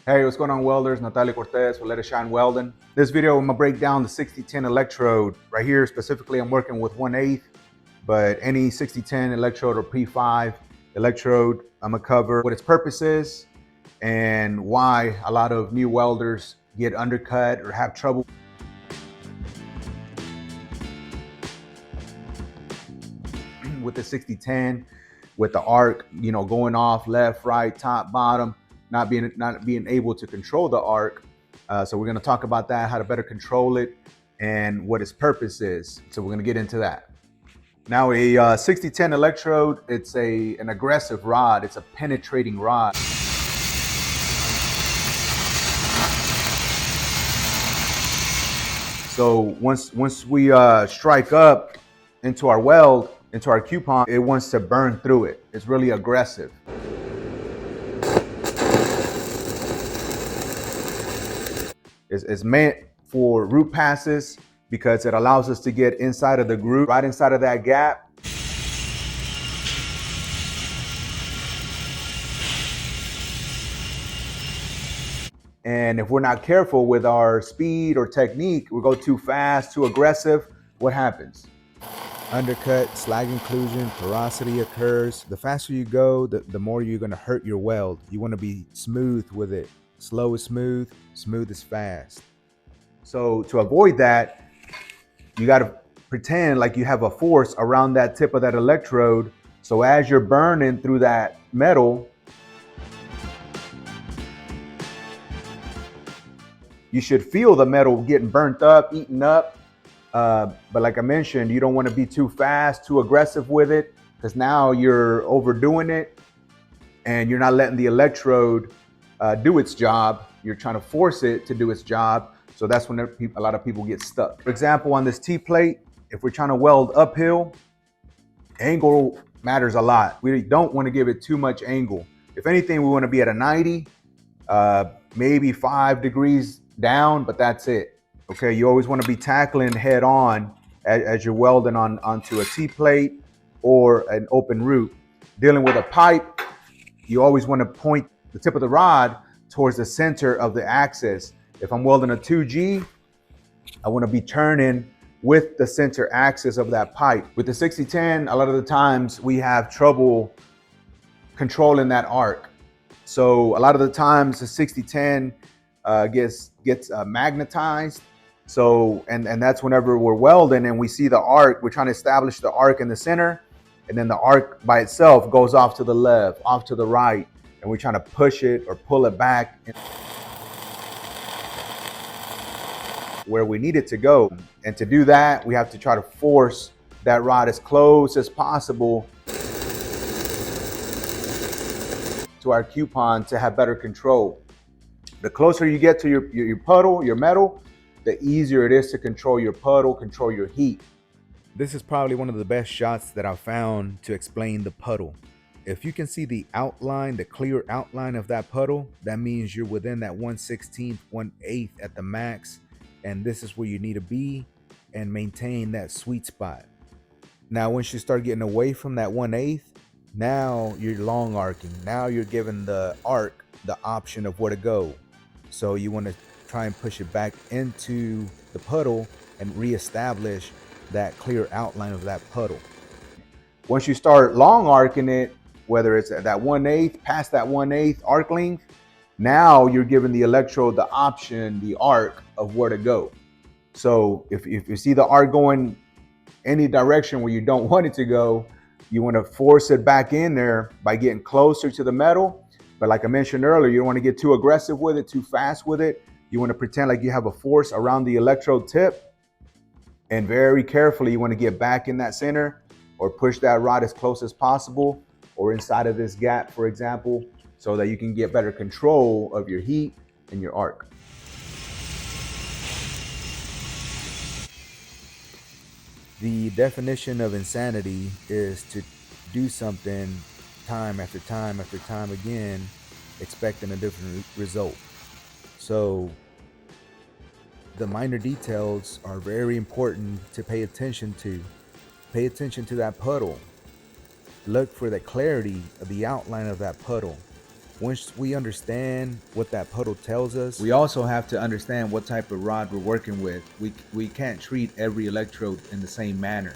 Hey, what's going on, welders? Natalia Cortez with Let It Shine Welding. This video, I'm gonna break down the 6010 electrode. Right here, specifically, I'm working with 1/8, but any 6010 electrode or P-5 electrode, I'm gonna cover what its purpose is and why a lot of new welders get undercut or have trouble with the 6010, with the arc, going off left, right, top, bottom, not being able to control the arc. So we're going to talk about that, how to better control it, and what its purpose is. So we're going to get into that. Now, a 6010 electrode, it's an aggressive rod. It's a penetrating rod. So once we strike up into our weld, into our coupon, it wants to burn through it. It's really aggressive. It's meant for root passes because it allows us to get inside of the groove, right inside of that gap. And if we're not careful with our speed or technique, we go too fast, too aggressive, what happens? Undercut, slag inclusion, porosity occurs. The faster you go, the more you're going to hurt your weld. You want to be smooth with it. Slow is smooth, smooth is fast. So to avoid that, you got to pretend like you have a force around that tip of that electrode. So as you're burning through that metal, you should feel the metal getting burnt up, eaten up. But like I mentioned, you don't want to be too fast, too aggressive with it, because now you're overdoing it and you're not letting the electrode do its job. You're trying to force it to do its job. So that's when a lot of people get stuck. For example, on this T-plate, if we're trying to weld uphill, angle matters a lot. We don't want to give it too much angle. If anything, we want to be at a 90, maybe 5 degrees down, but that's it. Okay, you always want to be tackling head on as you're welding onto a T-plate or an open root. Dealing with a pipe, you always want to point the tip of the rod towards the center of the axis. If I'm welding a 2G, I want to be turning with the center axis of that pipe. With the 6010, a lot of the times we have trouble controlling that arc. So a lot of the times the 6010 gets magnetized. So, and that's whenever we're welding and we see the arc, we're trying to establish the arc in the center, and then the arc by itself goes off to the left, off to the right, and we're trying to push it or pull it back where we need it to go. And to do that, we have to try to force that rod as close as possible to our coupon to have better control. The closer you get to your puddle, your metal, the easier it is to control your puddle, control your heat. This is probably one of the best shots that I've found to explain the puddle. If you can see the outline, the clear outline of that puddle, that means you're within that 1/16, 1/8 at the max, and this is where you need to be and maintain that sweet spot. Now, once you start getting away from that 1/8, now you're long arcing. Now you're giving the arc the option of where to go. So you want to try and push it back into the puddle and reestablish that clear outline of that puddle. Once you start long arcing it, whether it's at that 1/8, past that 1/8 arc length, now you're giving the electrode the option, the arc of where to go. So if you see the arc going any direction where you don't want it to go, you want to force it back in there by getting closer to the metal. But like I mentioned earlier, you don't want to get too aggressive with it, too fast with it. You want to pretend like you have a force around the electrode tip, and very carefully you want to get back in that center or push that rod as close as possible or inside of this gap, for example, so that you can get better control of your heat and your arc. The definition of insanity is to do something time after time after time again, expecting a different result. So the minor details are very important to pay attention to. Pay attention to that puddle. Look for the clarity of the outline of that puddle. Once we understand what that puddle tells us, we also have to understand what type of rod we're working with. We can't treat every electrode in the same manner.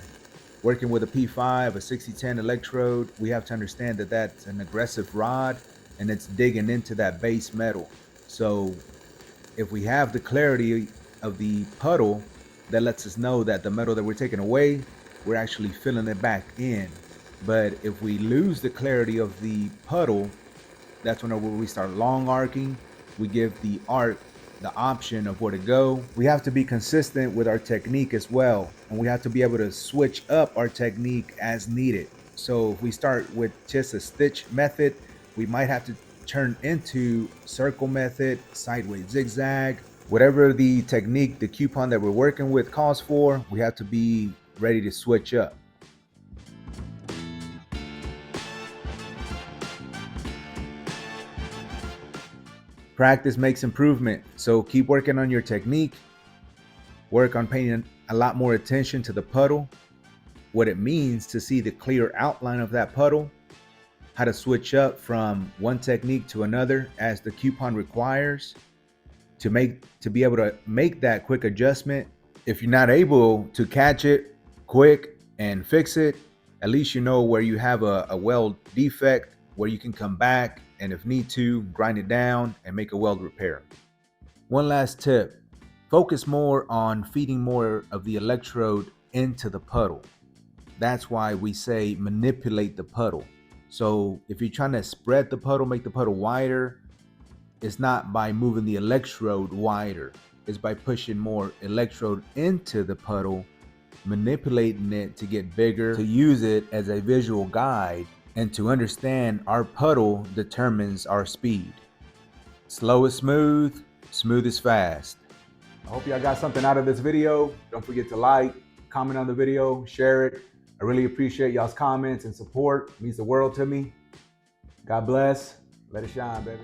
Working with a P-5, a 6010 electrode, we have to understand that that's an aggressive rod and it's digging into that base metal. So if we have the clarity of the puddle, that lets us know that the metal that we're taking away, we're actually filling it back in. But if we lose the clarity of the puddle, that's when we start long arcing. We give the arc the option of where to go. We have to be consistent with our technique as well, and we have to be able to switch up our technique as needed. So if we start with just a stitch method, we might have to turn into circle method, sideways zigzag, whatever the technique, the coupon that we're working with calls for. We have to be ready to switch up. Practice makes improvement, so keep working on your technique. Work on paying a lot more attention to the puddle, what it means to see the clear outline of that puddle, how to switch up from one technique to another as the coupon requires, to be able to make that quick adjustment. If you're not able to catch it quick and fix it, at least you know where you have a weld defect, where you can come back and if need to, grind it down and make a weld repair. One last tip, focus more on feeding more of the electrode into the puddle. That's why we say manipulate the puddle. So if you're trying to spread the puddle, make the puddle wider, it's not by moving the electrode wider. It's by pushing more electrode into the puddle, manipulating it to get bigger, to use it as a visual guide, and to understand our puddle determines our speed. Slow is smooth, smooth is fast. I hope y'all got something out of this video. Don't forget to like, comment on the video, share it. I really appreciate y'all's comments and support. It means the world to me. God bless. Let it shine, baby.